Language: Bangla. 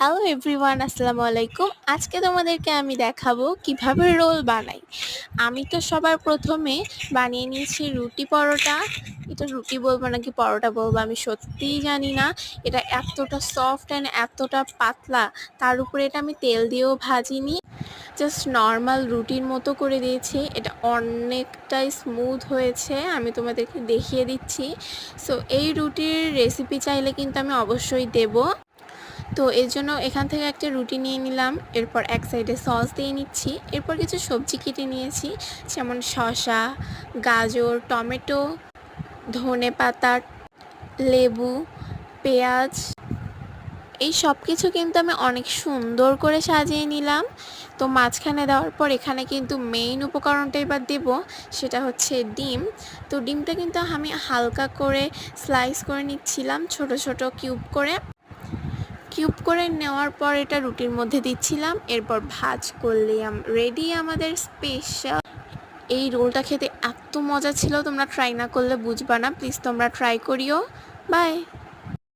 হ্যালো এভরিওয়ান, আসসালামু আলাইকুম। আজকে তোমাদেরকে আমি দেখাবো কিভাবে রোল বানাই। আমি তো সবার প্রথমে বানিয়ে নিয়েছি রুটি পরোটা। এটা রুটি বলবো নাকি পরোটা বলবো আমি সত্যিই জানি না। এটা এতটা সফট অ্যান্ড এতটা পাতলা, তার উপরে এটা আমি তেল দিয়েও ভাজিনি, জাস্ট নর্মাল রুটির মতো করে দিয়েছি। এটা অনেকটাই স্মুথ হয়েছে, আমি তোমাদেরকে দেখিয়ে দিচ্ছি। সো এই রুটির রেসিপি চাইলে কিন্তু আমি অবশ্যই দেবো। তো এর জন্য এখান থেকে একটা রুটি নিয়ে নিলাম, এরপর এক সাইডে সস দিয়ে নিচ্ছি, এরপর কিছু সবজি কেটে নিয়েছি, যেমন শসা, গাজর, টমেটো, ধনেপাতা, লেবু, পেঁয়াজ। এই সব কিছু কিন্তু আমি অনেক সুন্দর করে সাজিয়ে নিলাম। তো মাঝখানে দেওয়ার পর এখানে কিন্তু মেইন উপকরণটা এবার দেব, সেটা হচ্ছে ডিম। তো ডিমটা কিন্তু আমি হালকা করে স্লাইস করে নিচ্ছিলাম, ছোট ছোট কিউব করে নেওয়ার পর এটা রুটির মধ্যে দিচ্ছিলাম, এরপর ভাজ করলেই রেডি আমাদের স্পেশাল এই রোলটা। খেতে এত মজা ছিল, তোমরা ট্রাই না করলে বুঝবা না। প্লিজ তোমরা ট্রাই করিও। বাই।